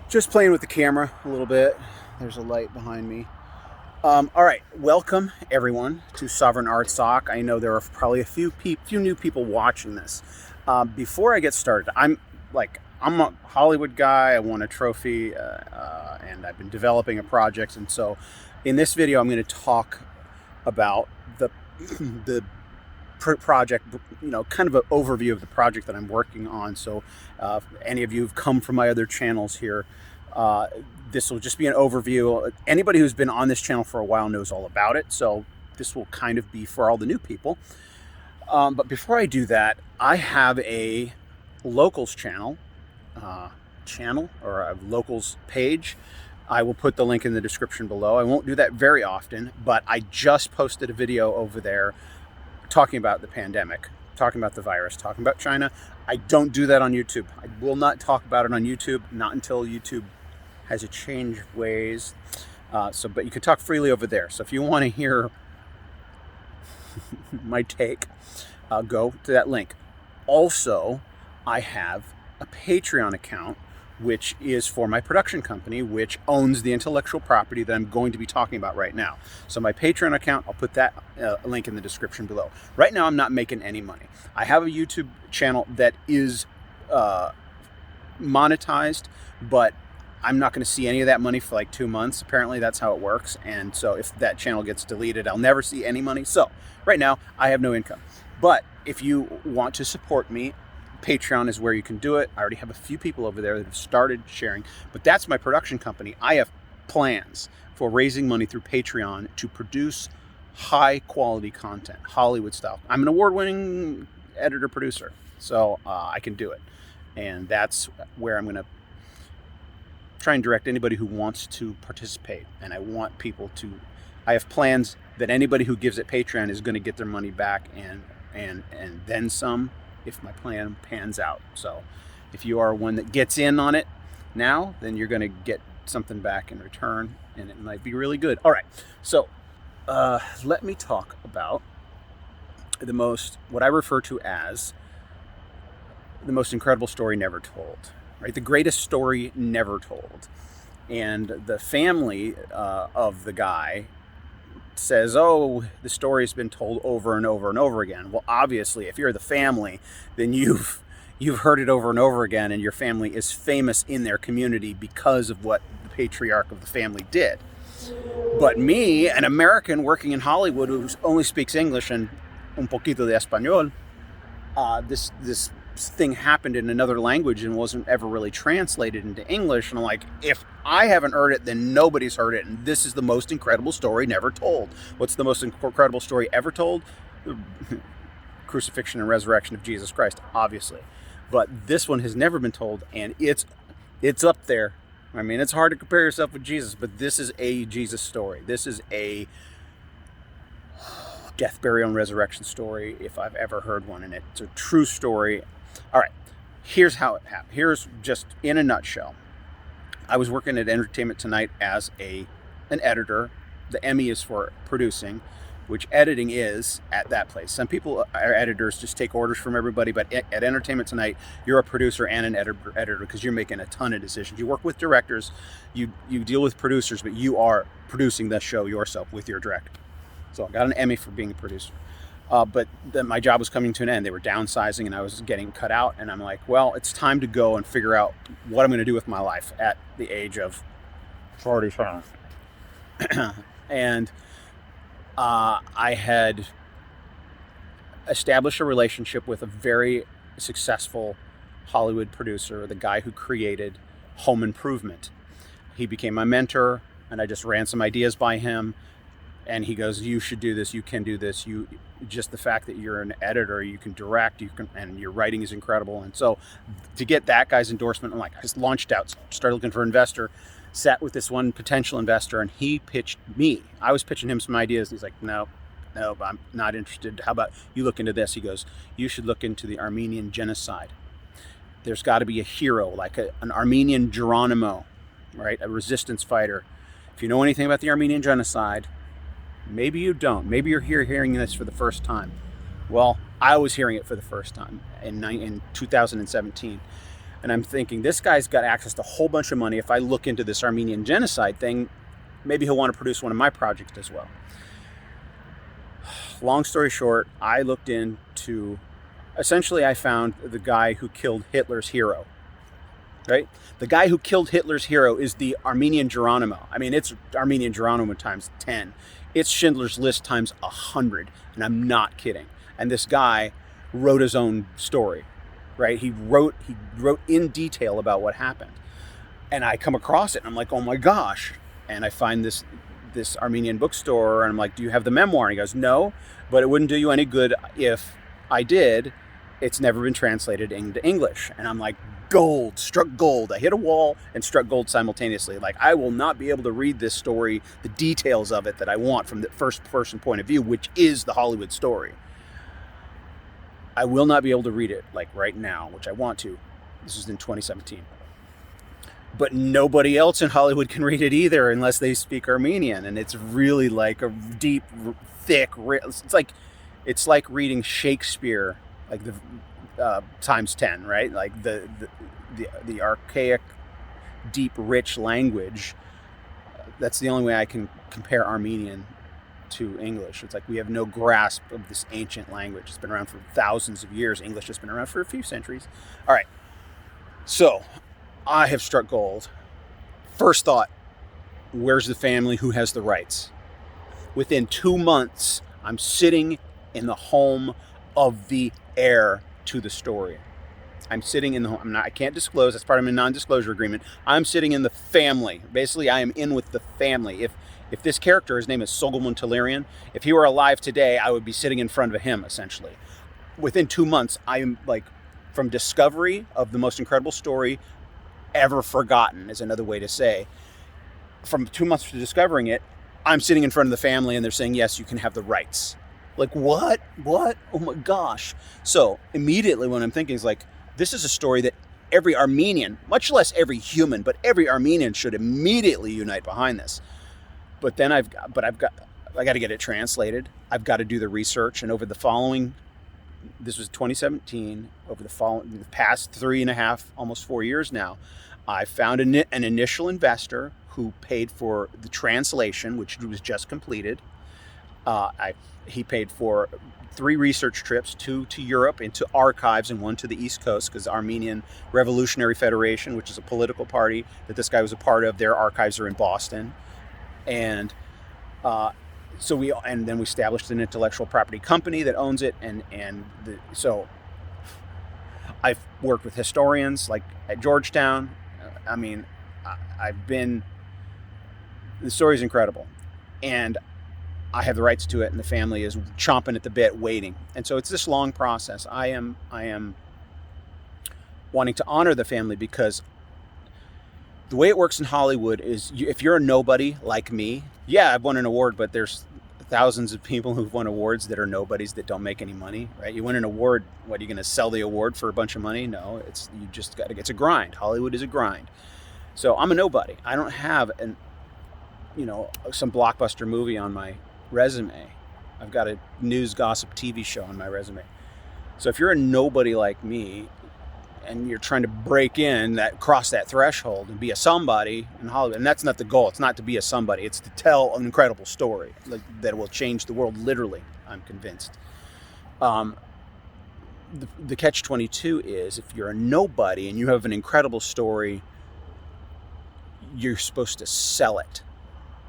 Just playing with the camera a little bit. There's a light behind me. All right, welcome everyone to Sovereign Art Sock. I know there are probably a few new people watching this. Before I get started, I'm a Hollywood guy. I won a trophy, and I've been developing a project. And so, in this video, I'm going to talk about the project, kind of an overview of the project that I'm working on. So if any of you have come from my other channels here, this will just be an overview. Anybody who's been on this channel for a while knows all about it. So this will kind of be for all the new people. But before I do that, I have a locals channel or a locals page. I will put the link in the description below. I won't do that very often, but I just posted a video over there talking about the pandemic, talking about the virus, talking about China. I don't do that on YouTube. I will not talk about it on YouTube, not until YouTube has a change of ways. But you can talk freely over there. So if you want to hear my take, go to that link. Also, I have a Patreon account, which is for my production company, which owns the intellectual property that I'm going to be talking about right now. So my Patreon account, I'll put that link in the description below. Right now, I'm not making any money. I have a YouTube channel that is monetized, but I'm not going to see any of that money for like 2 months. Apparently, that's how it works. And so if that channel gets deleted, I'll never see any money. So right now, I have no income. But if you want to support me, Patreon is where you can do it. I already have a few people over there that have started sharing, but that's my production company. I have plans for raising money through Patreon to produce high quality content, Hollywood style. I'm an award-winning editor producer, so I can do it. And that's where I'm going to try and direct anybody who wants to participate. And I want people to, I have plans that anybody who gives at Patreon is going to get their money back and then some, if my plan pans out. So if you are one that gets in on it now, then you're going to get something back in return, and it might be really good. All right, so let me talk about what I refer to as the most incredible story never told, right? The greatest story never told. And the family of the guy says, oh, the story has been told over and over and over again. Well, obviously, if you're the family, then you've heard it over and over again, and your family is famous in their community because of what the patriarch of the family did. But me, an American working in Hollywood who only speaks English and un poquito de español, this thing happened in another language and wasn't ever really translated into English. And I'm like, if I haven't heard it, then nobody's heard it. And this is the most incredible story never told. What's the most incredible story ever told? The crucifixion and resurrection of Jesus Christ, obviously. But this one has never been told, and it's up there. I mean, it's hard to compare yourself with Jesus, but this is a Jesus story. This is a death, burial, and resurrection story, if I've ever heard one, and it's a true story. All right, here's how it happened. Here's just in a nutshell. I was working at Entertainment Tonight as an editor. The Emmy is for producing, which editing is at that place. Some people are editors, just take orders from everybody, but at Entertainment Tonight, you're a producer and an editor because you're making a ton of decisions. You work with directors, you deal with producers, but you are producing the show yourself with your director. So I got an Emmy for being a producer. But then my job was coming to an end. They were downsizing and I was getting cut out. And I'm like, well, it's time to go and figure out what I'm going to do with my life at the age of 47. And I had established a relationship with a very successful Hollywood producer, the guy who created Home Improvement. He became my mentor, and I just ran some ideas by him. And he goes, you should do this, you can do this. Just the fact that you're an editor, you can direct, and your writing is incredible. And so to get that guy's endorsement, I just launched out, started looking for an investor, sat with this one potential investor, and he pitched me. I was pitching him some ideas, and he's like, no, I'm not interested. How about you look into this? He goes, you should look into the Armenian genocide. There's got to be a hero, like an Armenian Geronimo, right? A resistance fighter. If you know anything about the Armenian genocide, maybe you don't. Maybe you're hearing this for the first time. Well, I was hearing it for the first time in 2017. And I'm thinking, this guy's got access to a whole bunch of money. If I look into this Armenian genocide thing, maybe he'll want to produce one of my projects as well. Long story short, I looked into, essentially I found the guy who killed Hitler's hero, right? The guy who killed Hitler's hero is the Armenian Geronimo. I mean, it's Armenian Geronimo times 10. It's Schindler's List times 100, and I'm not kidding. And this guy wrote his own story, right? He wrote in detail about what happened. And I come across it, and I'm like, oh my gosh. And I find this Armenian bookstore, and I'm like, do you have the memoir? And he goes, no, but it wouldn't do you any good if I did. It's never been translated into English. And I'm like, gold, struck gold. I hit a wall and struck gold simultaneously. Like, I will not be able to read this story, the details of it that I want from the first person point of view, which is the Hollywood story. I will not be able to read it like right now, which I want to. This is in 2017. But nobody else in Hollywood can read it either unless they speak Armenian. And it's really like a deep, thick, it's like reading Shakespeare, like the times 10, right? Like the archaic, deep, rich language. That's the only way I can compare Armenian to English. It's like we have no grasp of this ancient language. It's been around for thousands of years. English has been around for a few centuries. All right. So I have struck gold. First thought, where's the family who has the rights? Within 2 months, I'm sitting in the home of the heir to the story. I'm sitting in the home. I can't disclose. That's part of my non-disclosure agreement. I'm sitting in the family. Basically, I am in with the family. If this character, his name is Soghomon Tehlirian, if he were alive today, I would be sitting in front of him, essentially. Within 2 months, I am like, from discovery of the most incredible story ever forgotten, is another way to say. From 2 months to discovering it, I'm sitting in front of the family and they're saying, yes, you can have the rights. Like, what? Oh my gosh. So immediately what I'm thinking is like, this is a story that every Armenian, much less every human, but every Armenian should immediately unite behind this. But then I got to get it translated. I've got to do the research. And over the following, this was 2017, over the past 3.5, almost 4 years now, I found an initial investor who paid for the translation, which was just completed. He paid for 3 research trips, 2 to Europe into archives and 1 to the East Coast, because the Armenian Revolutionary Federation, which is a political party that this guy was a part of, their archives are in Boston. And then we established an intellectual property company that owns it. So I've worked with historians like at Georgetown. The story's incredible. And I have the rights to it, and the family is chomping at the bit, waiting. And so it's this long process. I am wanting to honor the family, because the way it works in Hollywood is, if you're a nobody like me, yeah, I've won an award, but there's thousands of people who've won awards that are nobodies that don't make any money, right? You win an award, what, are you going to sell the award for a bunch of money? No, it's a grind. Hollywood is a grind. So I'm a nobody. I don't have some blockbuster movie on my resume. I've got a news gossip TV show on my resume. So if you're a nobody like me and you're trying to break in, cross that threshold and be a somebody in Hollywood, and that's not the goal. It's not to be a somebody. It's to tell an incredible story that will change the world, literally, I'm convinced. The catch-22 is, if you're a nobody and you have an incredible story, you're supposed to sell it.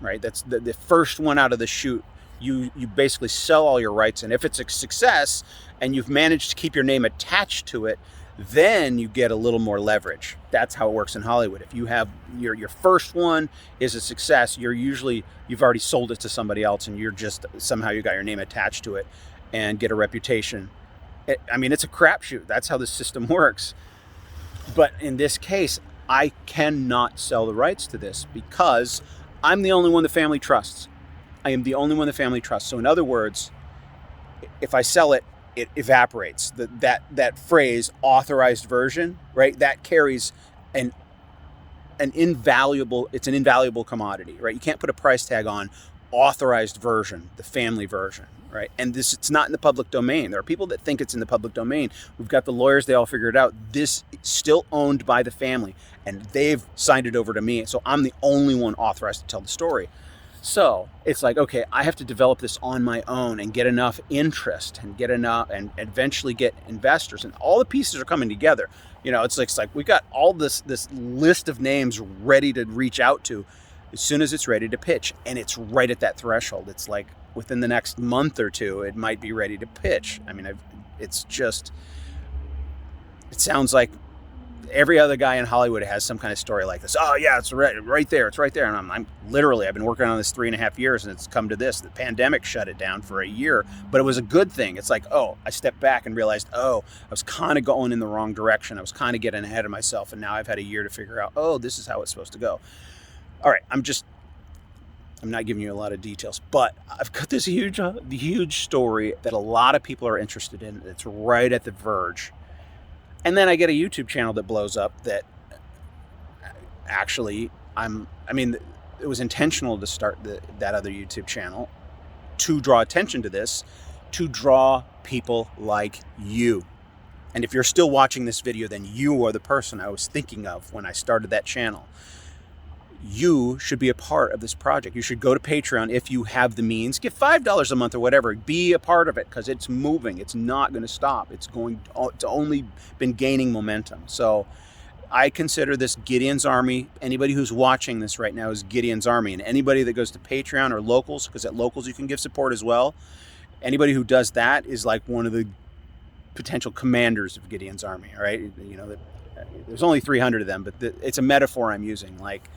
Right? That's the first one out of the chute. You basically sell all your rights, and if it's a success and you've managed to keep your name attached to it, then you get a little more leverage. That's how it works in Hollywood. If you have your first one is a success, you've already sold it to somebody else, and you're just somehow you got your name attached to it and get a reputation. It's a crapshoot. That's how the system works. But in this case, I cannot sell the rights to this because I'm the only one the family trusts. I am the only one the family trusts. So in other words, if I sell it, it evaporates. That phrase, authorized version, right? That carries it's an invaluable commodity, right? You can't put a price tag on authorized version, the family version, right? And it's not in the public domain. There are people that think it's in the public domain. We've got the lawyers, they all figured it out. This is still owned by the family, and they've signed it over to me. So I'm the only one authorized to tell the story. So it's like, okay, I have to develop this on my own and get enough interest and get enough and eventually get investors, and all the pieces are coming together. You know, it's like we got all this list of names ready to reach out to as soon as it's ready to pitch. And it's right at that threshold. It's like within the next month or two, it might be ready to pitch. I mean, it sounds like every other guy in Hollywood has some kind of story like this. Oh yeah, it's right there. It's right there. And I've been working on this 3.5 years, and it's come to this. The pandemic shut it down for a year, but it was a good thing. It's like, oh, I stepped back and realized, oh, I was kind of going in the wrong direction. I was kind of getting ahead of myself. And now I've had a year to figure out, oh, this is how it's supposed to go. All right. I'm not giving you a lot of details, but I've got this huge story that a lot of people are interested in. It's right at the verge. And then I get a YouTube channel that blows up that actually it was intentional to start that other YouTube channel to draw attention to this, to draw people like you. And if you're still watching this video, then you are the person I was thinking of when I started that channel. You should be a part of this project. You should go to Patreon if you have the means. Give $5 a month or whatever. Be a part of it, because it's moving. It's not going to stop. It's only been gaining momentum. So I consider this Gideons Army. Anybody who's watching this right now is Gideons Army. And anybody that goes to Patreon or Locals, because at Locals you can give support as well. Anybody who does that is like one of the potential commanders of Gideons Army, right? You know, there's only 300 of them, but it's a metaphor I'm using. Like,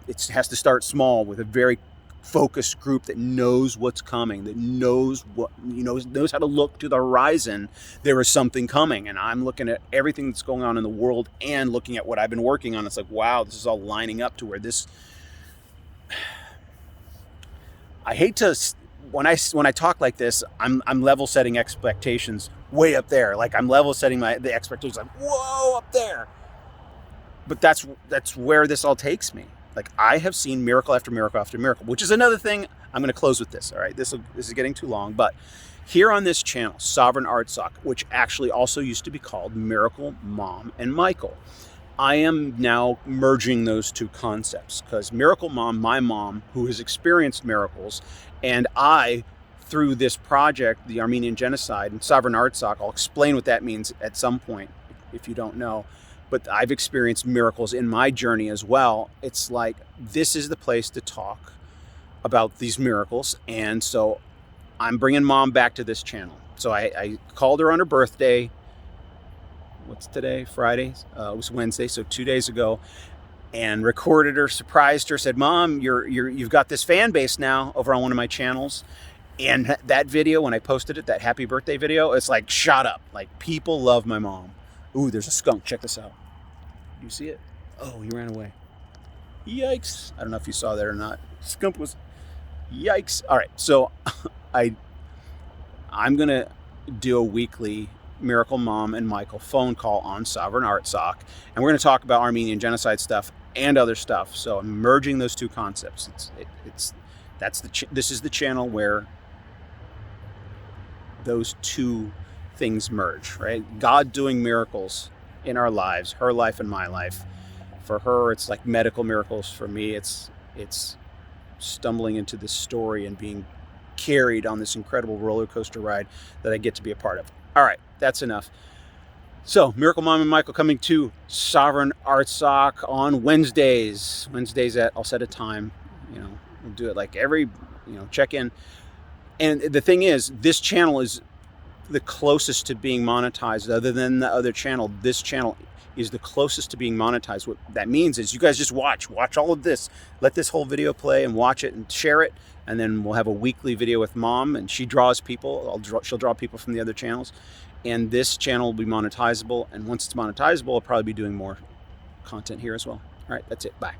it has to start small with a very focused group that knows what's coming, that knows knows how to look to the horizon. There is something coming, and I'm looking at everything that's going on in the world and looking at what I've been working on. It's like, wow, this is all lining up to where this. I hate to when I talk like this, I'm level setting expectations way up there. Like I'm level setting the expectations like, whoa, up there. But that's where this all takes me. Like I have seen miracle after miracle after miracle, which is another thing. I'm going to close with this. All right, this is getting too long, but here on this channel, Sovereign Art Sock, which actually also used to be called Miracle Mom and Michael, I am now merging those two concepts, because Miracle Mom, my mom, who has experienced miracles, and I, through this project, the Armenian Genocide, and Sovereign Art Sock, I'll explain what that means at some point if you don't know. But I've experienced miracles in my journey as well. It's like, this is the place to talk about these miracles. And so I'm bringing Mom back to this channel. So I called her on her birthday. What's today? Friday? It was Wednesday, so 2 days ago. And recorded her, surprised her, said, Mom, you've got this fan base now over on one of my channels. And that video, when I posted it, that happy birthday video, it's like shot up. Like people love my mom. Ooh, there's a skunk. Check this out. You see it? Oh, he ran away. Yikes. I don't know if you saw that or not. Skunk was... Yikes. All right, so I'm going to do a weekly Miracle Mom and Michael phone call on Sovereign Art Sock, and we're going to talk about Armenian genocide stuff and other stuff. So I'm merging those two concepts. This is the channel where those two things merge, right? God doing miracles in our lives, her life and my life. For her, it's like medical miracles. For me, it's stumbling into this story and being carried on this incredible roller coaster ride that I get to be a part of. All right, that's enough. So, Miracle Mom and Michael coming to Sovereign Art Sock on Wednesdays. I'll set a time. We'll do it like every, check in. And the thing is, this channel is the closest to being monetized other than the other channel. This channel is the closest to being monetized. What that means is you guys just watch all of this, let this whole video play and watch it and share it, and then we'll have a weekly video with Mom, and she draws people. She'll draw people from the other channels, and this channel will be monetizable, and once it's monetizable, I'll probably be doing more content here as well. All right, that's it. Bye.